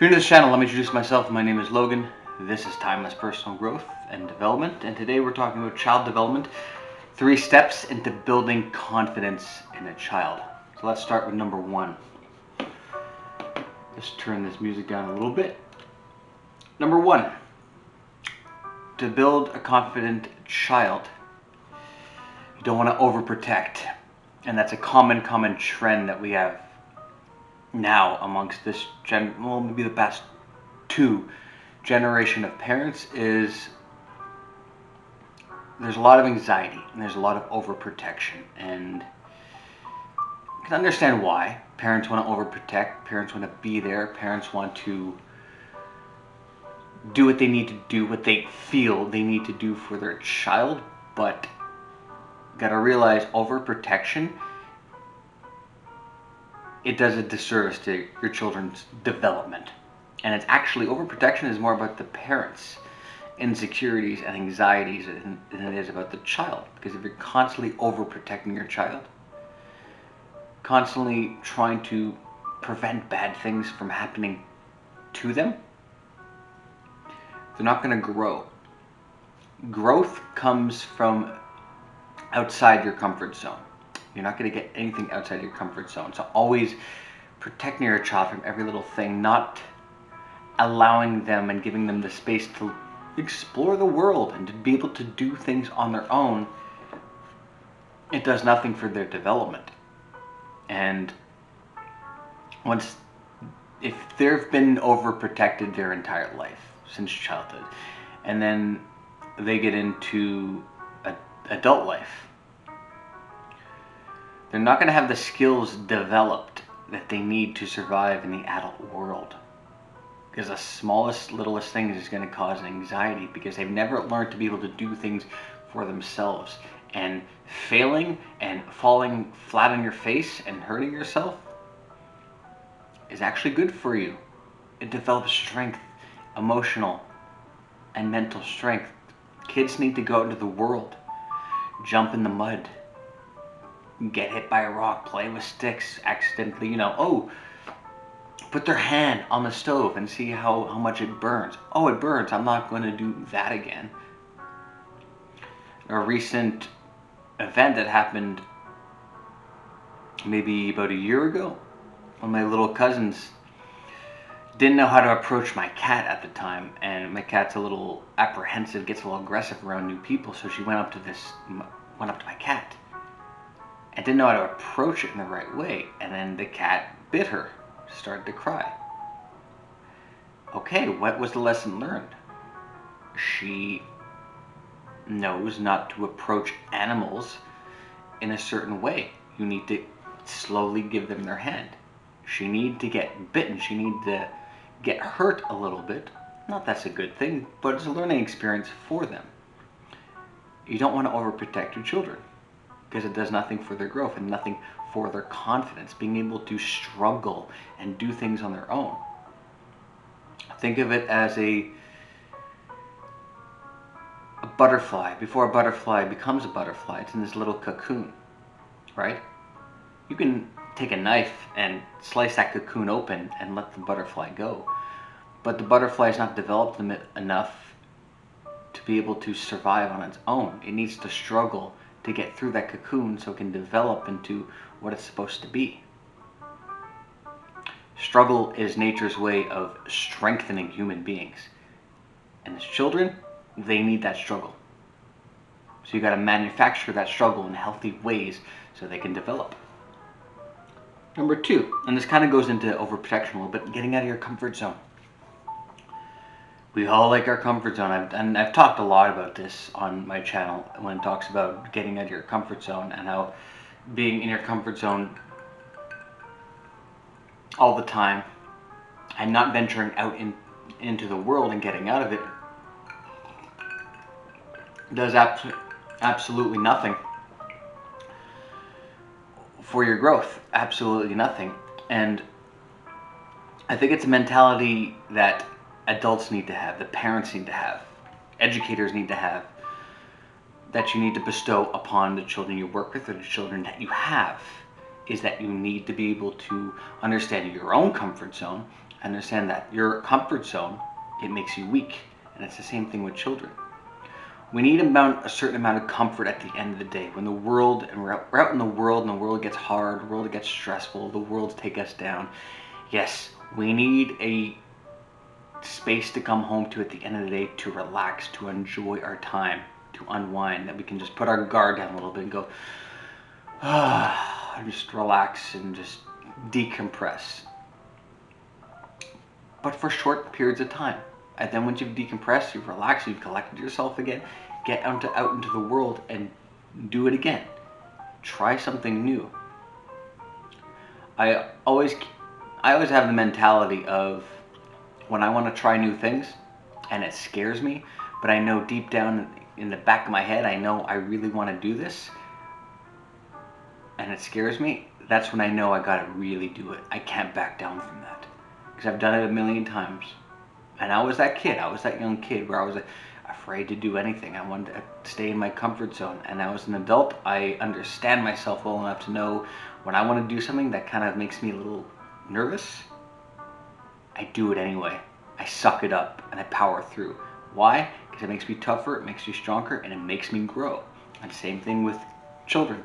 you're new to this channel, let me introduce myself. My name is Logan. This is Timeless Personal Growth and Development, and today we're talking about child development, 3 steps into building confidence in a child. So let's start with number 1. Just turn this music down a little bit. Number 1, to build a confident child, you don't want to overprotect. And that's a common trend that we have now amongst this maybe the past 2 generation of parents is there's a lot of anxiety and there's a lot of overprotection, and you can understand why. Parents want to overprotect, parents want to be there, parents want to do what they need to do, what they feel they need to do for their child, but you gotta realize overprotection, it does a disservice to your children's development. And it's actually, overprotection is more about the parents' insecurities and anxieties than it is about the child. Because if you're constantly overprotecting your child, constantly trying to prevent bad things from happening to them, they're not going to grow. Growth comes from outside your comfort zone. You're not going to get anything outside your comfort zone. So always protecting your child from every little thing, not allowing them and giving them the space to explore the world and to be able to do things on their own, it does nothing for their development. And if they've been overprotected their entire life since childhood, and then they get into adult life, they're not going to have the skills developed that they need to survive in the adult world. Because the smallest, littlest thing is going to cause anxiety, because they've never learned to be able to do things for themselves. And failing and falling flat on your face and hurting yourself is actually good for you. It develops strength, emotional and mental strength. Kids need to go out into the world, jump in the mud, get hit by a rock, play with sticks, accidentally, put their hand on the stove and see how much it burns. Oh, it burns. I'm not going to do that again. A recent event that happened maybe about a year ago, one of my little cousins didn't know how to approach my cat at the time, and my cat's a little apprehensive, gets a little aggressive around new people, so she went up to my cat and didn't know how to approach it in the right way, and then the cat bit her, started to cry. Okay, what was the lesson learned? She knows not to approach animals in a certain way. You need to slowly give them their hand. She needs to get bitten, she needs to get hurt a little bit. Not that's a good thing, but it's a learning experience for them. You don't want to overprotect your children, because it does nothing for their growth and nothing for their confidence, being able to struggle and do things on their own. Think of it as a butterfly. Before a butterfly becomes a butterfly, it's in this little cocoon, right? You can take a knife and slice that cocoon open and let the butterfly go, but the butterfly is not developed enough to be able to survive on its own. It needs to struggle to get through that cocoon so it can develop into what it's supposed to be. Struggle is nature's way of strengthening human beings. And as children, they need that struggle. So you got to manufacture that struggle in healthy ways so they can develop. Number 2, and this kind of goes into overprotection a little bit, getting out of your comfort zone. We all like our comfort zone, and I've talked a lot about this on my channel when it talks about getting out of your comfort zone and how being in your comfort zone all the time and not venturing out into the world and getting out of it does absolutely nothing for your growth. Absolutely nothing. And I think it's a mentality that adults need to have, the parents need to have, educators need to have, that you need to bestow upon the children you work with or the children that you have, is that you need to be able to understand your own comfort zone Understand that your comfort zone, it makes you weak. And it's the same thing with children. We need a certain amount of comfort at the end of the day. When the world, and we're out in the world, and the world gets hard, the world gets stressful, the world's take us down. Yes, we need a space to come home to at the end of the day, to relax, to enjoy our time, to unwind, that we can just put our guard down a little bit and go, just relax and just decompress. But for short periods of time. And then once you've decompressed, you've relaxed, you've collected yourself again, get out into the world and do it again. Try something new. I always have the mentality of, when I want to try new things and it scares me, but I know deep down in the back of my head, I know I really want to do this, and it scares me, that's when I know I gotta really do it. I can't back down from that, because I've done it a million times. And I was that kid, I was that young kid where I was afraid to do anything. I wanted to stay in my comfort zone. And now as an adult, I understand myself well enough to know when I want to do something that kind of makes me a little nervous, I do it anyway. I suck it up and I power through. Why? Because it makes me tougher, it makes me stronger, and it makes me grow. And same thing with children.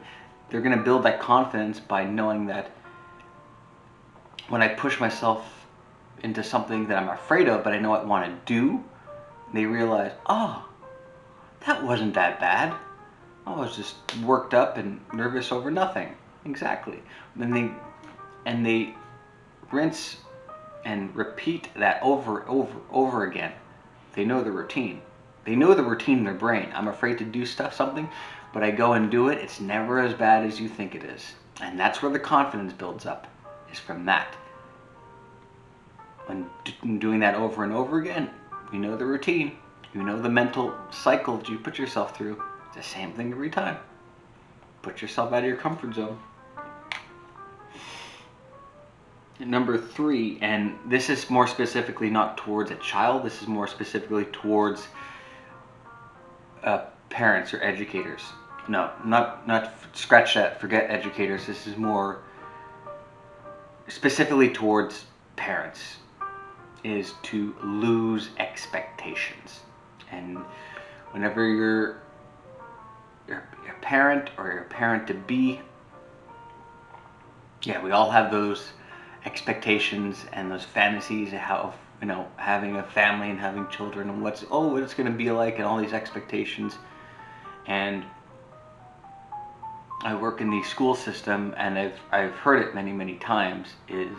They're going to build that confidence by knowing that when I push myself into something that I'm afraid of, but I know I want to do, they realize, oh, that wasn't that bad. I was just worked up and nervous over nothing. Exactly. And they rinse and repeat that over again. They know the routine. They know the routine in their brain. I'm afraid to do something, but I go and do it. It's never as bad as you think it is. And that's where the confidence builds up, is from that. When doing that over and over again, you know the routine. You know the mental cycle that you put yourself through. It's the same thing every time. Put yourself out of your comfort zone. Number 3, and this is more specifically not towards a child, this is more specifically towards parents or educators. No, not scratch that, forget educators. This is more specifically towards parents, is to lose expectations. And whenever you're a parent or you're a parent to be, yeah, we all have those expectations and those fantasies of how, having a family and having children and what it's going to be like, and all these expectations. And I work in the school system, and I've heard it many times, is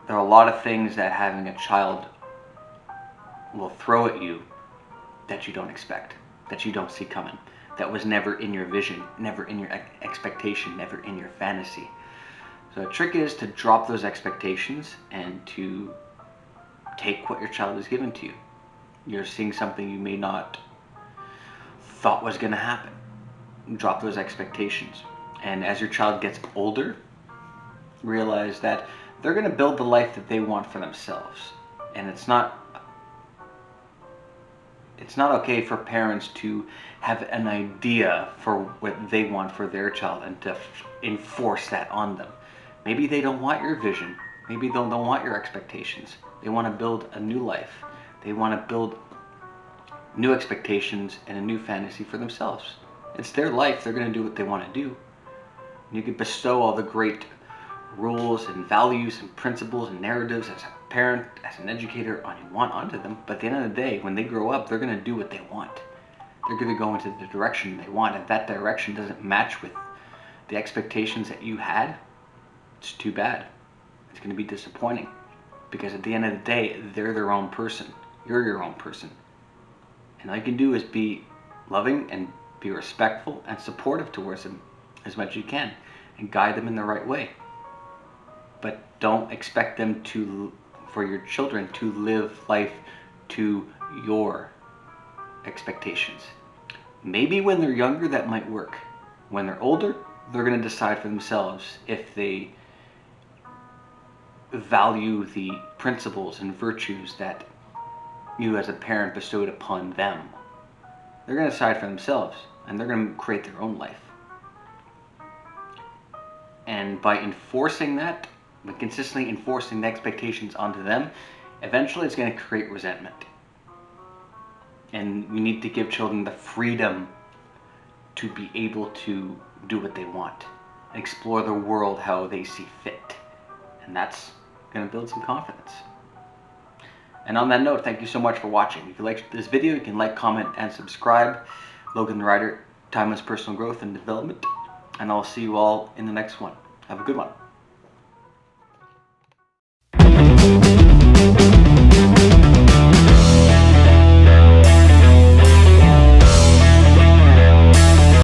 there are a lot of things that having a child will throw at you that you don't expect, that you don't see coming, that was never in your vision, never in your expectation, never in your fantasy. So the trick is to drop those expectations and to take what your child has given to you. You're seeing something you may not thought was going to happen. Drop those expectations. And as your child gets older, realize that they're going to build the life that they want for themselves. And it's not okay for parents to have an idea for what they want for their child and to enforce that on them. Maybe they don't want your vision. Maybe they don't want your expectations. They want to build a new life. They want to build new expectations and a new fantasy for themselves. It's their life. They're going to do what they want to do. You can bestow all the great rules and values and principles and narratives as a parent, as an educator, onto them. But at the end of the day, when they grow up, they're going to do what they want. They're going to go into the direction they want. If that direction doesn't match with the expectations that you had, it's too bad. It's going to be disappointing. Because at the end of the day, they're their own person. You're your own person. And all you can do is be loving and be respectful and supportive towards them as much as you can, and guide them in the right way. But don't expect them for your children to live life to your expectations. Maybe when they're younger that might work. When they're older, they're going to decide for themselves if they value the principles and virtues that you as a parent bestowed upon them. They're going to decide for themselves, and they're going to create their own life. And by enforcing that, by consistently enforcing the expectations onto them, eventually it's going to create resentment. And we need to give children the freedom to be able to do what they want, explore the world how they see fit. And that's going to build some confidence. And on that note, thank you so much for watching. If you liked this video, you can like, comment, and subscribe. Logan the Writer, Timeless Personal Growth and Development. And I'll see you all in the next one. Have a good one.